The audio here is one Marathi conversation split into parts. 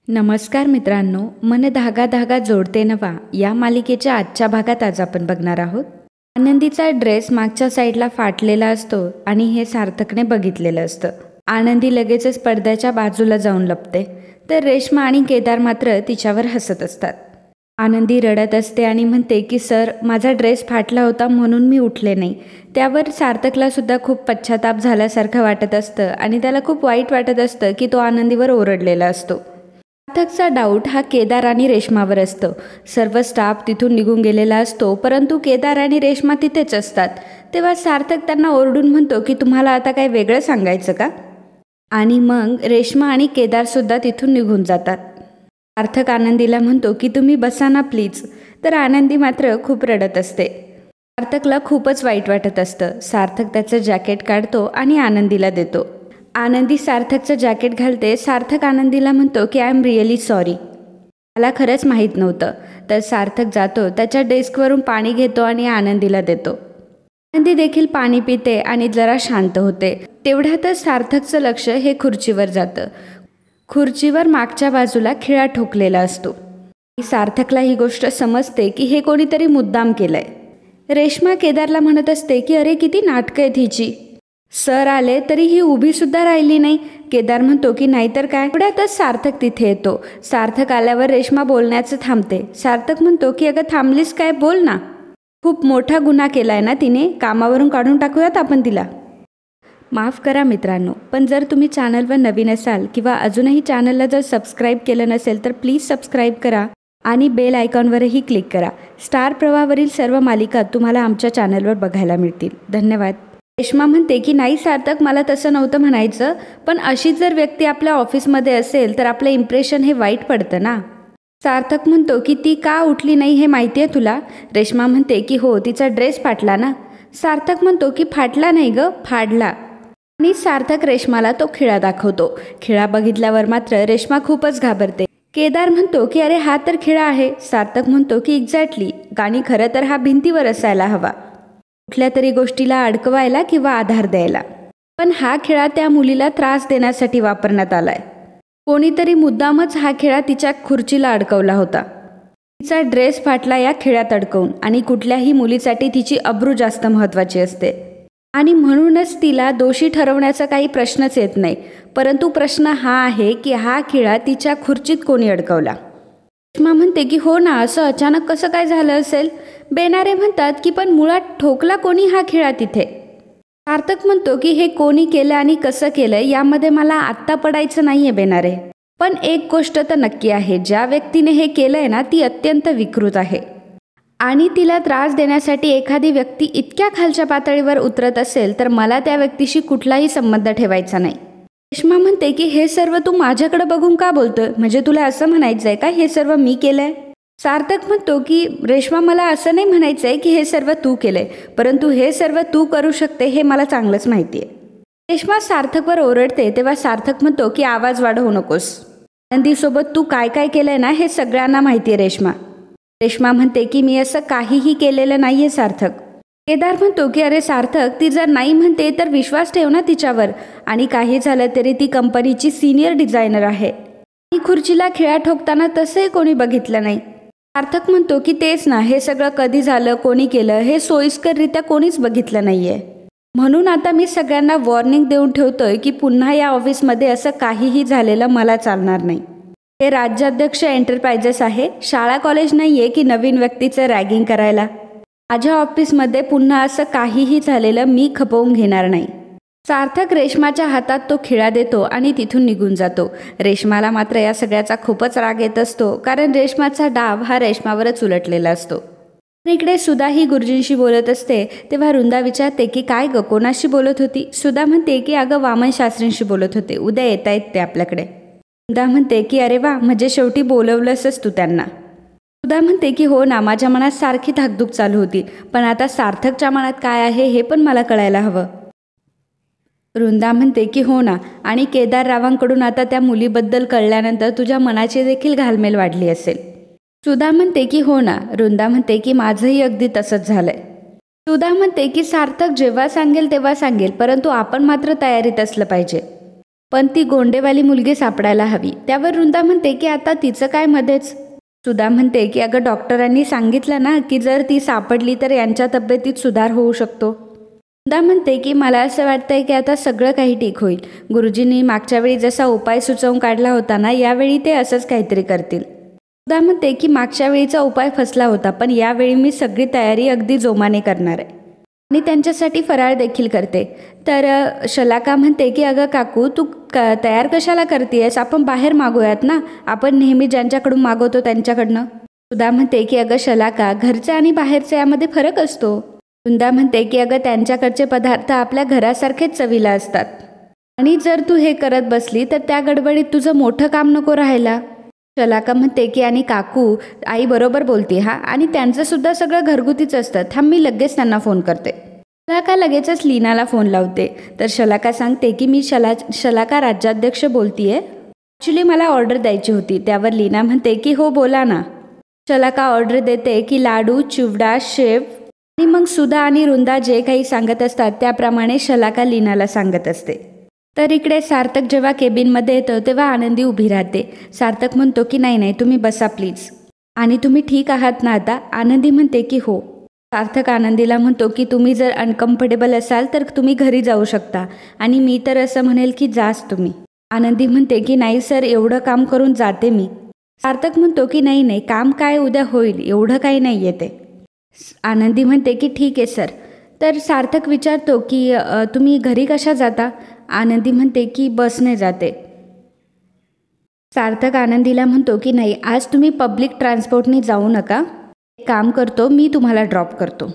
नमस्कार मित्रांनो, मन धागा धागा जोडते नवा या मालिकेच्या आजच्या भागात आज आपण बघणार आहोत. आनंदीचा ड्रेस मागच्या साईडला फाटलेला असतो आणि हे सार्थकने बघितलेलं असतं. आनंदी लगेचच पडद्याच्या बाजूला जाऊन लपते, तर रेश्मा आणि केदार मात्र तिच्यावर हसत असतात. आनंदी रडत असते आणि म्हणते की सर, माझा ड्रेस फाटला होता म्हणून मी उठले नाही. त्यावर सार्थकला सुद्धा खूप पश्चाताप झाल्यासारखं वाटत असतं आणि त्याला खूप वाईट वाटत असतं की तो आनंदीवर ओरडलेला असतो. सार्थकचा डाऊट हा केदार आणि रेश्मावर असतो. सर्व स्टाफ तिथून निघून गेलेला असतो, परंतु केदार आणि रेश्मा तिथेच असतात. तेव्हा सार्थक त्यांना ओरडून म्हणतो की तुम्हाला आता काय वेगळं सांगायचं का? आणि मग रेश्मा आणि केदारसुद्धा तिथून निघून जातात. सार्थक आनंदीला म्हणतो की तुम्ही बसा ना प्लीज, तर आनंदी मात्र खूप रडत असते. सार्थकला खूपच वाईट वाटत असतं. सार्थक त्याचं जॅकेट काढतो आणि आनंदीला देतो. आनंदी सार्थकचं जॅकेट घालते. सार्थक आनंदीला म्हणतो की आय एम रिअली सॉरी, मला खरंच माहीत नव्हतं. तर सार्थक जातो, त्याच्या डेस्कवरून पाणी घेतो आणि आनंदीला देतो. आनंदी देखील पाणी पिते आणि जरा शांत होते. तेवढ्यातच सार्थकचं लक्ष हे खुर्चीवर जातं. खुर्चीवर मागच्या बाजूला खिळा ठोकलेला असतो. सार्थकला ही गोष्ट समजते की हे कोणीतरी मुद्दाम केलंय. रेश्मा केदारला म्हणत असते की अरे किती नाटकं आहेत हिची, सर आले तरी ही उभी सुद्धा राहिली नाही. केदार म्हणतो की नाहीतर काय. एवढ्यातच सार्थक तिथे येतो. सार्थक आल्यावर रेश्मा बोलण्याचं थांबते. सार्थक म्हणतो की अगं थांबलीस काय, बोल ना. खूप मोठा गुन्हा केलाय ना तिने, कामावरून काढून टाकूयात आपण तिला. माफ करा मित्रांनो, पण जर तुम्ही चॅनलवर नवीन असाल किंवा अजूनही चॅनलला जर सबस्क्राईब केलं नसेल तर प्लीज सबस्क्राईब करा आणि बेल आयकॉनवरही क्लिक करा. स्टार प्रवाहावरील सर्व मालिका तुम्हाला आमच्या चॅनलवर बघायला मिळतील. धन्यवाद. रेश्मा म्हणते की नाही सार्थक, मला तसं नव्हतं म्हणायचं, पण अशीच जर व्यक्ती आपल्या ऑफिसमध्ये असेल तर आपलं इम्प्रेशन हे वाईट पडतं ना. सार्थक म्हणतो की ती का उठली नाही हे माहिती आहे तुला? रेश्मा म्हणते की हो, तिचा ड्रेस फाटला ना. सार्थक म्हणतो की फाटला नाही ग, फाडला. आणि सार्थक रेश्माला तो खिळा दाखवतो. खिळा बघितल्यावर मात्र रेश्मा खूपच घाबरते. केदार म्हणतो की अरे हा तर खिळा आहे. सार्थक म्हणतो की एक्झॅक्टली, आणि खरं तर हा भिंतीवर असायला हवा, कुठल्या तरी गोष्टीला अडकवायला किंवा आधार द्यायला. पण हा खिळा त्या मुलीला त्रास देण्यासाठी वापरण्यात आलाय. कोणीतरी मुद्दामच हा खिळा तिच्या खुर्चीला अडकवला होता. तिचा ड्रेस फाटला या खिळ्यात अडकवून. आणि कुठल्याही मुलीसाठी तिची अब्रू जास्त महत्त्वाची असते आणि म्हणूनच तिला दोषी ठरवण्याचा काही प्रश्नच येत नाही. परंतु प्रश्न हा आहे की हा खिळा तिच्या खुर्चीत कोणी अडकवला. रेश्मा म्हणते की हो ना, असं अचानक कसं काय झालं असेल. बेनारे म्हणतात की पण मुळात ठोकला कोणी हा खिळा तिथे. सार्थक म्हणतो की हे कोणी केलं आणि कसं केलं यामध्ये मला आत्ता पडायचं नाहीये बेनारे, पण एक गोष्ट तर नक्की आहे, ज्या व्यक्तीने हे केलंय ना ती अत्यंत विकृत आहे आणि तिला त्रास देण्यासाठी एखादी व्यक्ती इतक्या खालच्या पातळीवर उतरत असेल तर मला त्या व्यक्तीशी कुठलाही संबंध ठेवायचा नाही. रेश्मा म्हणते की हे सर्व तू माझ्याकडे बघून का बोलतोय, म्हणजे तुला असं म्हणायचंय का हे सर्व मी केलंय? सार्थक म्हणतो की रेश्मा, मला असं नाही म्हणायचंय की हे सर्व तू केलंय, परंतु हे सर्व तू करू शकते हे मला चांगलंच माहिती आहे. रेश्मा सार्थकवर ओरडते तेव्हा सार्थक म्हणतो की आवाज वाढवू नकोस. आनंदीसोबत तू काय काय केलंय ना हे सगळ्यांना माहिती आहे रेश्मा. रेश्मा म्हणते की मी असं काहीही केलेलं नाहीये सार्थक. केदार म्हणतो की अरे सार्थक, ती जर नाही म्हणते तर विश्वास ठेव ना तिच्यावर, आणि काही झालं तरी ती कंपनीची सिनियर डिझायनर आहे. ही खुर्चीला खिळा ठोकताना तसंही कोणी बघितलं नाही. सार्थक म्हणतो की तेच ना, हे सगळं कधी झालं, कोणी केलं हे सोयीस्कररित्या कोणीच बघितलं नाहीये. म्हणून आता मी सगळ्यांना वॉर्निंग देऊन ठेवतोय की पुन्हा या ऑफिसमध्ये असं काहीही झालेलं मला चालणार नाही. हे राज्याध्यक्ष एंटरप्राइजेस आहे, शाळा कॉलेज नाहीये की नवीन व्यक्तीचं रॅगिंग करायला. माझ्या ऑफिसमध्ये पुन्हा असं काहीही झालेलं मी खपवून घेणार नाही. सार्थक रेश्माच्या हातात तो खिळा देतो आणि तिथून निघून जातो. रेश्माला मात्र या सगळ्याचा खूपच राग येत असतो, कारण रेश्माचा डाव हा रेश्मावरच उलटलेला असतो. इकडे सुधा ही गुरुजींशी बोलत असते तेव्हा वृंदा विचारते की काय ग, कोणाशी बोलत होती? सुधा म्हणते की अगं वामन शास्त्रींशी बोलत होते, उद्या येत आहेत ते आपल्याकडे. वृंदा म्हणते की अरे वा, म्हणजे शेवटी बोलवलंसच तू त्यांना. सुधा म्हणते की हो ना, माझ्या मनात सारखी धाकधूक चालू होती, पण आता सार्थकच्या मनात काय आहे हे पण मला कळायला हवं. वृंदा म्हणते की हो ना, आणि केदार रावांकडून आता त्या मुलीबद्दल कळल्यानंतर तुझ्या मनाची देखील घालमेल वाढली असेल. सुधा म्हणते की हो ना. वृंदा म्हणते की माझंही अगदी तसंच झालंय. सुधा म्हणते की सार्थक जेव्हा सांगेल तेव्हा सांगेल, परंतु आपण मात्र तयारीत असलं पाहिजे. पण ती गोंडेवाली मुलगी सापडायला हवी. त्यावर वृंदा म्हणते की आता तिचं काय मध्येच. सुधा म्हणते की अगं डॉक्टरांनी सांगितलं ना की जर ती सापडली तर यांच्या तब्येतीत सुधार होऊ शकतो. वृंदा म्हणते की मला असं वाटतंय की आता सगळं काही ठीक होईल. गुरुजींनी मागच्या वेळी जसा उपाय सुचवून काढला होता ना, यावेळी ते असंच काहीतरी करतील. सुधा म्हणते की मागच्या वेळीचा उपाय फसला होता, पण यावेळी मी सगळी तयारी अगदी जोमाने करणार आहे आणि त्यांच्यासाठी फराळ देखील करते. तर शलाका म्हणते की अगं काकू तू तयार कशाला करतेयस, आपण बाहेर मागूयात ना, आपण नेहमी ज्यांच्याकडून मागवतो त्यांच्याकडनं. सुधा म्हणते की अगं शलाका, घरचे आणि बाहेरचे यामध्ये फरक असतो. वृंदा म्हणते की अगं त्यांच्याकडचे पदार्थ आपल्या घरासारखेच चवीला असतात आणि जर तू हे करत बसली तर त्या गडबडीत तुझं मोठं काम नको राहायला. शलाका म्हणते की आणि काकू आई बरोबर बोलते हा, आणि त्यांचं सुद्धा सगळं घरगुतीच असतं. थांब मी लगेच त्यांना फोन करते. शलाका लगेचच लीनाला फोन लावते. तर शलाका सांगते की मी शलाका राज्याध्यक्ष बोलतीये, ॲक्च्युली मला ऑर्डर द्यायची होती. त्यावर लीना म्हणते की हो बोला ना. शलाका ऑर्डर देते की लाडू, चिवडा, शेव, आणि मग सुधा आणि वृंदा जे काही सांगत असतात त्याप्रमाणे शलाका लीनाला सांगत असते. तर इकडे सार्थक जेव्हा केबिनमध्ये येतं तेव्हा आनंदी उभी राहते. सार्थक म्हणतो की नाही नाही तुम्ही बसा प्लीज, आणि तुम्ही ठीक आहात ना आता. आनंदी म्हणते की हो. सार्थक आनंदीला म्हणतो की तुम्ही जर अनकम्फर्टेबल असाल तर तुम्ही घरी जाऊ शकता, आणि मी तर असं म्हणेल की जाच तुम्ही. आनंदी म्हणते की नाही सर, एवढं काम करून जाते मी. सार्थक म्हणतो की नाही नाही, काम काय उद्या होईल, एवढं काही नाही येते. आनंदी म्हणते की ठीक आहे सर. तर सार्थक विचारतो की तुम्ही घरी कशा जाता. आनंदी म्हणते की बसने जाते. सार्थक आनंदीला म्हणतो की नाही, आज तुम्ही पब्लिक ट्रान्सपोर्टने जाऊ नका, एक काम करतो मी तुम्हाला ड्रॉप करतो.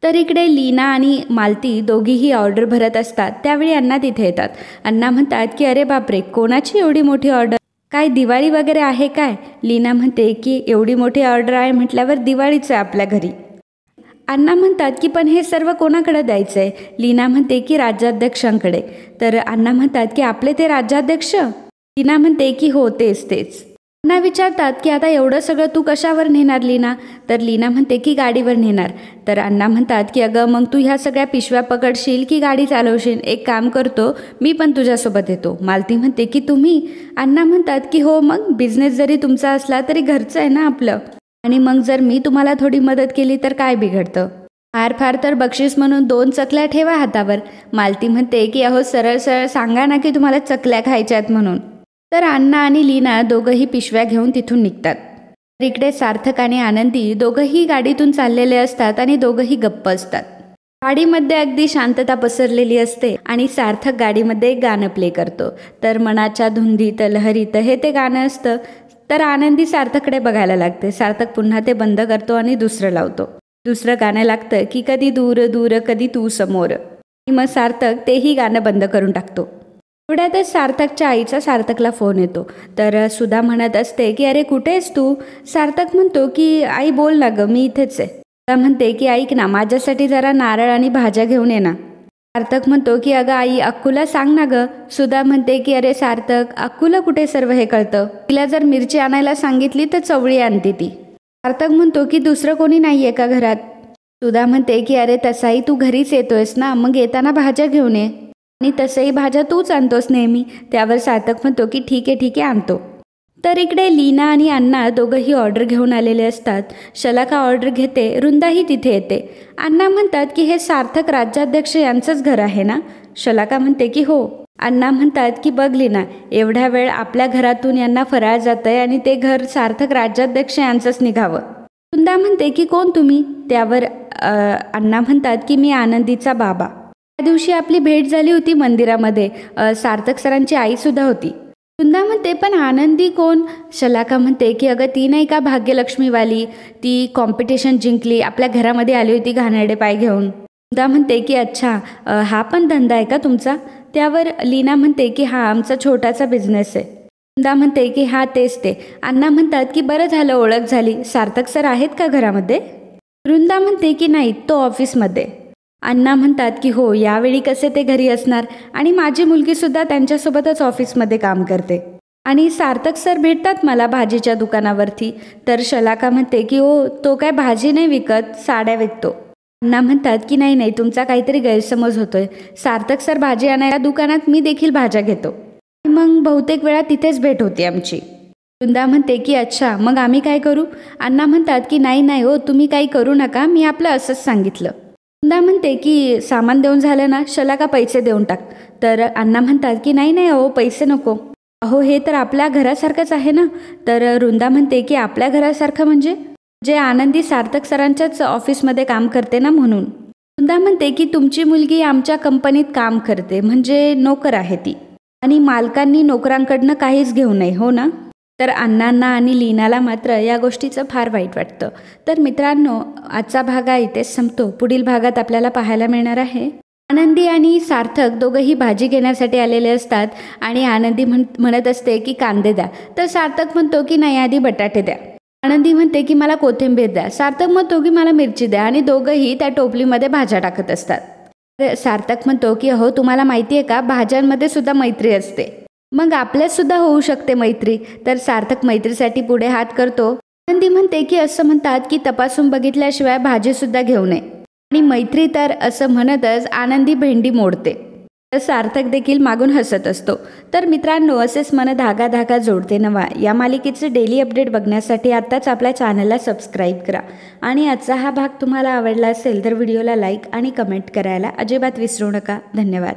तर इकडे लीना आणि मालती दोघीही ऑर्डर भरत असतात. त्यावेळी अण्णा तिथे येतात. अण्णा म्हणतात की अरे बापरे, कोणाची एवढी मोठी ऑर्डर, काय दिवाळी वगैरे आहे काय. लीना म्हणते की एवढी मोठी ऑर्डर आहे म्हटल्यावर दिवाळीच आहे आपल्या घरी. अण्णा म्हणतात की पण हे सर्व कोणाकडे द्यायचं आहे. लीना म्हणते की राज्याध्यक्षांकडे. तर अण्णा म्हणतात की आपले ते राज्याध्यक्ष. लीना म्हणते की हो तेच. अण्णा विचारतात की आता एवढं सगळं तू कशावर नेणार लीना. तर लीना म्हणते की गाडीवर नेणार. तर अण्णा म्हणतात की अगं मग तू ह्या सगळ्या पिशव्या पकडशील की गाडी चालवशील, एक काम करतो मी पण तुझ्यासोबत येतो. मालती म्हणते की तुम्ही. अण्णा म्हणतात की हो, मग बिझनेस जरी तुमचा असला तरी घरचं आहे ना आपलं, आणि मग जर मी तुम्हाला थोडी मदत केली तर काय बिघडतं. फार तर बक्षीस म्हणून 2 चकल्या ठेवा हातावर. मालती म्हणते की अहो सरळ सांगा ना की तुम्हाला चकल्या खायच्या आहेत म्हणून. तर अण्णा आणि लीना दोघंही पिशव्या घेऊन तिथून निघतात. तर इकडे सार्थक आणि आनंदी दोघंही गाडीतून चाललेले असतात आणि दोघंही गप्प असतात. गाडीमध्ये अगदी शांतता पसरलेली असते आणि सार्थक गाडीमध्ये एक गाणं प्ले करतो. तर मनाच्या धुंदीत लहरीत हे ते गाणं असतं. तर आनंदी सार्थककडे बघायला लागते. सार्थक पुन्हा ते बंद करतो आणि दुसरं लावतो. दुसरं गाणं लागतं की कधी दूर दूर कधी तू समोर, आणि मग सार्थक तेही गाणं बंद करून टाकतो. एवढ्यातच सार्थकच्या आईचा सार्थकला फोन येतो. तर सुधा म्हणत असते की अरे कुठे आहेस तू. सार्थक म्हणतो की आई बोल ना गं, मी इथेच आहे. सुधा म्हणते की ऐक ना, माझ्यासाठी जरा नारळ आणि भाज्या घेऊन ये ना. सार्थक म्हणतो की अगं आई अक्कूला सांग ना गं. सुधा म्हणते की अरे सार्थक, अक्कूला कुठे सर्व हे कळतं, तिला जर मिरची आणायला सांगितली तर चवळी आणते ती. सार्थक म्हणतो की दुसरं कोणी नाही आहे का घरात. सुधा म्हणते की अरे तसाही तू घरीच येतोयस ना, मग येताना भाज्या घेऊन ये, आणि तसंही भाज्या तूच आणतोस नेहमी. त्यावर सार्थक म्हणतो की ठीक आहे आणतो. तर इकडे लीना आणि अण्णा दोघंही ऑर्डर घेऊन आलेले असतात. शलाका ऑर्डर घेते, वृंदाही तिथे येते. अण्णा म्हणतात की हे सार्थक राज्याध्यक्ष यांचंच घर आहे ना. शलाका म्हणते की हो. अण्णा म्हणतात की बघ लीना, एवढ्या वेळ आपल्या घरातून यांना फराळ जातंय आणि ते घर सार्थक राज्याध्यक्ष यांचंच निघावं. वृंदा म्हणते की कोण तुम्ही. त्यावर अण्णा म्हणतात की मी आनंदीचा बाबा. त्या दिवशी आपली भेट झाली होती मंदिरामध्ये, सार्थक सरांची आई सुद्धा होती. वृंदा म्हणते पण आनंदी कोण. शलाका म्हणते की अगं ती नाही का भाग्यलक्ष्मीवाली, ती कॉम्पिटिशन जिंकली, आपल्या घरामध्ये आली होती घाणेरडे पाय घेऊन. वृंदा म्हणते की अच्छा, हा पण धंदा आहे का तुमचा. त्यावर लीना म्हणते की हा आमचा छोटासा बिझनेस आहे. वृंदा म्हणते की हा तेच ते. अण्णा म्हणतात की बरं झालं ओळख झाली, सार्थक सर आहेत का घरामध्ये. वृंदा म्हणते की नाही, तो ऑफिसमध्ये. अण्णा म्हणतात की हो, यावेळी कसे ते घरी असणार, आणि माझी मुलगीसुद्धा त्यांच्यासोबतच ऑफिसमध्ये काम करते, आणि सार्थक सर भेटतात मला भाजीच्या दुकानावरती. तर शलाका म्हणते की हो, तो काय भाजी नाही विकत, साड्या विकतो. अण्णा म्हणतात की नाही तुमचा काहीतरी गैरसमज होतोय. सार्थक सर भाजी आणायला दुकानात, मी देखील भाज्या घेतो. मग बहुतेक वेळा तिथेच भेट होती आमची. वृंदा म्हणते की अच्छा, मग आम्ही काय करू? अण्णा म्हणतात की नाही नाही हो, तुम्ही काही करू नका, मी आपलं असंच सांगितलं. वृंदा म्हणते की सामान देऊन झालं ना, शला का पैसे देऊन टाक. तर अण्णा म्हणतात की नाही नाही अहो, पैसे नको. अहो हे तर आपल्या घरासारखंच आहे ना. तर वृंदा म्हणते की आपल्या घरासारखं म्हणजे? जे आनंदी सार्थक सरांच्याच ऑफिसमध्ये काम करते ना म्हणून. वृंदा म्हणते की तुमची मुलगी आमच्या कंपनीत काम करते, म्हणजे नोकर आहे ती, आणि मालकांनी नोकरांकडनं काहीच घेऊ नये, हो ना? तर अण्णांना आणि लीनाला मात्र या गोष्टीचं फार वाईट वाटतं. तर मित्रांनो, आजचा भाग इथेच संपतो. पुढील भागात आपल्याला पाहायला मिळणार आहे आनंदी आणि सार्थक दोघंही भाजी घेण्यासाठी आलेले असतात आणि आनंदी म्हणत असते की कांदे द्या. तर सार्थक म्हणतो की नाही, आधी बटाटे द्या. आनंदी म्हणते की मला कोथिंबीर द्या. सार्थक म्हणतो की मला मिरची द्या, आणि दोघंही त्या टोपलीमध्ये भाज्या टाकत असतात. तर सार्थक म्हणतो की अहो तुम्हाला माहिती आहे का, भाज्यांमध्ये सुद्धा मैत्री असते, मग आपल्यात सुद्धा होऊ शकते मैत्री. तर सार्थक मैत्रीसाठी पुढे हात करतो. आनंदी म्हणते की असं म्हणतात की तपासून बघितल्याशिवाय भाजी सुद्धा घेऊ नये, आणि मैत्री तर, असं म्हणतच आनंदी भेंडी मोडते. तर सार्थक देखील मागून हसत असतो. तर मित्रांनो, असेच मन धागा धागा जोडते नवा या मालिकेचे डेली अपडेट बघण्यासाठी आत्ताच आपल्या चॅनलला सबस्क्राईब करा. आणि आजचा हा भाग तुम्हाला आवडला असेल तर व्हिडिओला लाईक आणि कमेंट करायला अजिबात विसरू नका. धन्यवाद.